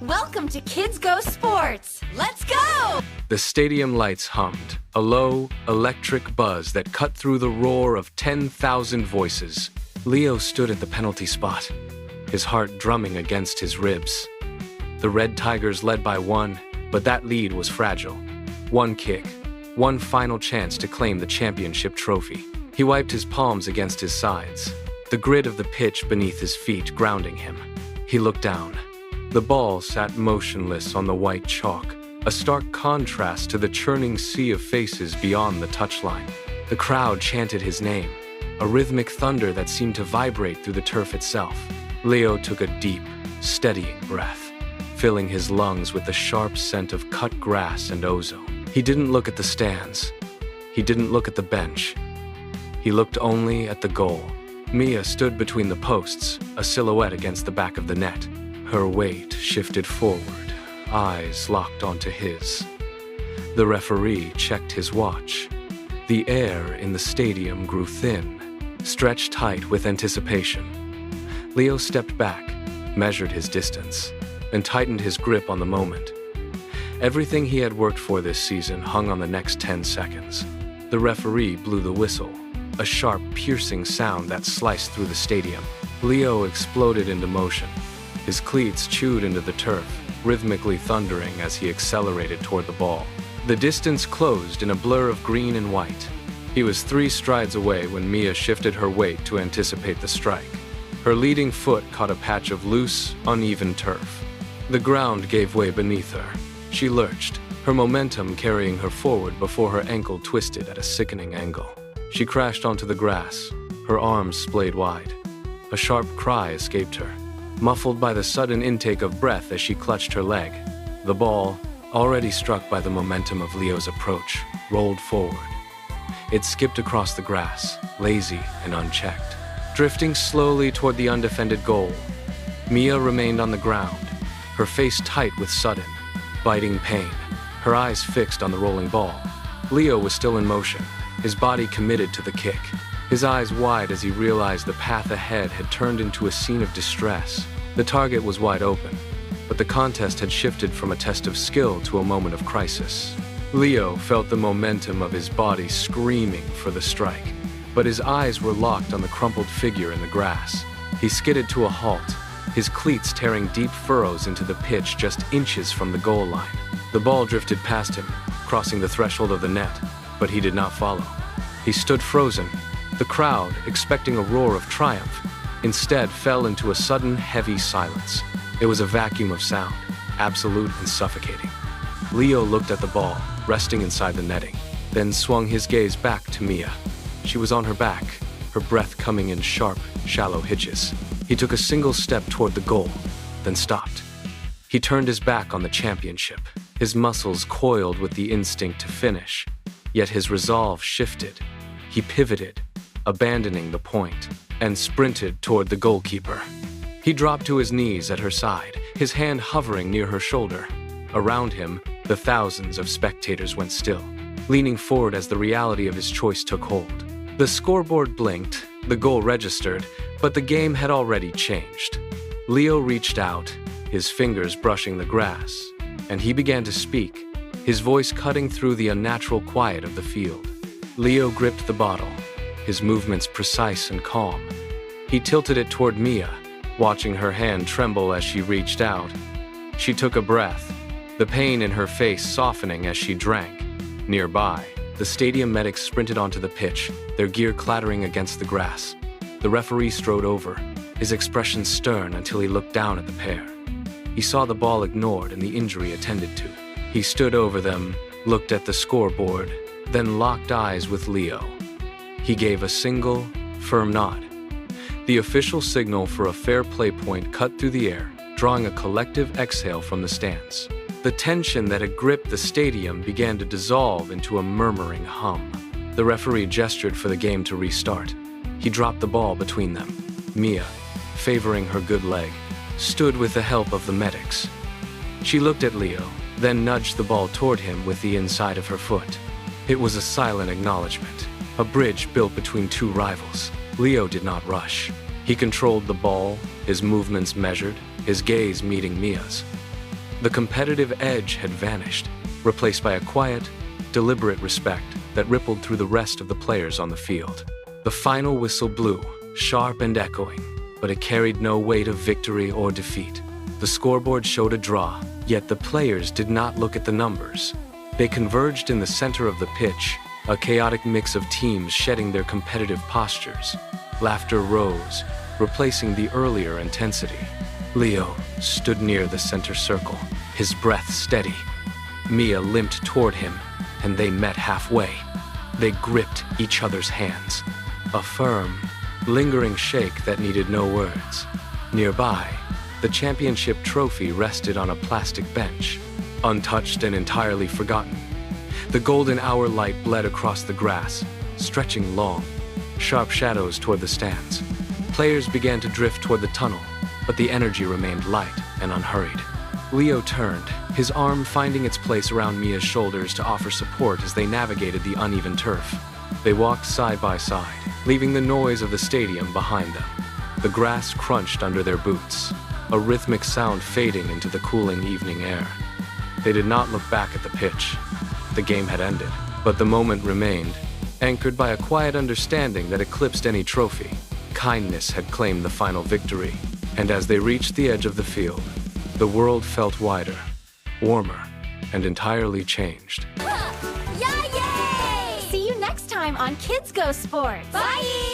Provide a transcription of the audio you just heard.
Welcome to Kids Go Sports. Let's go! The stadium lights hummed, a low, electric buzz that cut through the roar of 10,000 voices. Leo stood at the penalty spot, his heart drumming against his ribs. The Red Tigers led by one, but that lead was fragile. One kick, one final chance to claim the championship trophy. He wiped his palms against his sides, the grit of the pitch beneath his feet grounding him. He looked down. The ball sat motionless on the white chalk, a stark contrast to the churning sea of faces beyond the touchline. The crowd chanted his name, a rhythmic thunder that seemed to vibrate through the turf itself. Leo took a deep, steadying breath, filling his lungs with the sharp scent of cut grass and ozone. He didn't look at the stands. He didn't look at the bench. He looked only at the goal. Mia stood between the posts, a silhouette against the back of the net. Her weight shifted forward, eyes locked onto his. The referee checked his watch. The air in the stadium grew thin, stretched tight with anticipation. Leo stepped back, measured his distance, and tightened his grip on the moment. Everything he had worked for this season hung on the next 10 seconds. The referee blew the whistle, a sharp, piercing sound that sliced through the stadium. Leo exploded into motion. His cleats chewed into the turf, rhythmically thundering as he accelerated toward the ball. The distance closed in a blur of green and white. He was 3 strides away when Mia shifted her weight to anticipate the strike. Her leading foot caught a patch of loose, uneven turf. The ground gave way beneath her. She lurched, her momentum carrying her forward before her ankle twisted at a sickening angle. She crashed onto the grass, her arms splayed wide. A sharp cry escaped her, muffled by the sudden intake of breath as she clutched her leg. The ball, already struck by the momentum of Leo's approach, rolled forward. It skipped across the grass, lazy and unchecked, drifting slowly toward the undefended goal. Mia remained on the ground, her face tight with sudden, biting pain, her eyes fixed on the rolling ball. Leo was still in motion, his body committed to the kick, his eyes wide as he realized the path ahead had turned into a scene of distress. The target was wide open, but the contest had shifted from a test of skill to a moment of crisis. Leo felt the momentum of his body screaming for the strike, but his eyes were locked on the crumpled figure in the grass. He skidded to a halt, his cleats tearing deep furrows into the pitch just inches from the goal line. The ball drifted past him, crossing the threshold of the net, but he did not follow. He stood frozen. The crowd, expecting a roar of triumph, instead fell into a sudden, heavy silence. It was a vacuum of sound, absolute and suffocating. Leo looked at the ball, resting inside the netting, then swung his gaze back to Mia. She was on her back, her breath coming in sharp, shallow hitches. He took a single step toward the goal, then stopped. He turned his back on the championship, his muscles coiled with the instinct to finish. Yet his resolve shifted. He pivoted, abandoning the point, and sprinted toward the goalkeeper. He dropped to his knees at her side, his hand hovering near her shoulder. Around him, the thousands of spectators went still, leaning forward as the reality of his choice took hold. The scoreboard blinked, the goal registered, but the game had already changed. Leo reached out, his fingers brushing the grass, and he began to speak, his voice cutting through the unnatural quiet of the field. Leo gripped the bottle, his movements precise and calm. He tilted it toward Mia, watching her hand tremble as she reached out. She took a breath, the pain in her face softening as she drank. Nearby, the stadium medics sprinted onto the pitch, their gear clattering against the grass. The referee strode over, his expression stern until he looked down at the pair. He saw the ball ignored and the injury attended to. He stood over them, looked at the scoreboard, then locked eyes with Leo. He gave a single, firm nod. The official signal for a fair play point cut through the air, drawing a collective exhale from the stands. The tension that had gripped the stadium began to dissolve into a murmuring hum. The referee gestured for the game to restart. He dropped the ball between them. Mia, favoring her good leg, stood with the help of the medics. She looked at Leo, then nudged the ball toward him with the inside of her foot. It was a silent acknowledgement, a bridge built between two rivals. Leo did not rush. He controlled the ball, his movements measured, his gaze meeting Mia's. The competitive edge had vanished, replaced by a quiet, deliberate respect that rippled through the rest of the players on the field. The final whistle blew, sharp and echoing, but it carried no weight of victory or defeat. The scoreboard showed a draw, yet the players did not look at the numbers. They converged in the center of the pitch, a chaotic mix of teams shedding their competitive postures. Laughter rose, replacing the earlier intensity. Leo stood near the center circle, his breath steady. Mia limped toward him, and they met halfway. They gripped each other's hands, a firm, lingering shake that needed no words. Nearby, the championship trophy rested on a plastic bench, untouched and entirely forgotten. The golden hour light bled across the grass, stretching long, sharp shadows toward the stands. Players began to drift toward the tunnel, but the energy remained light and unhurried. Leo turned, his arm finding its place around Mia's shoulders to offer support as they navigated the uneven turf. They walked side by side, leaving the noise of the stadium behind them. The grass crunched under their boots, a rhythmic sound fading into the cooling evening air. They did not look back at the pitch. The game had ended, but the moment remained, anchored by a quiet understanding that eclipsed any trophy. Kindness had claimed the final victory, and as they reached the edge of the field, the world felt wider, warmer, and entirely changed. Yay! See you next time on Kids Go Sports. Bye!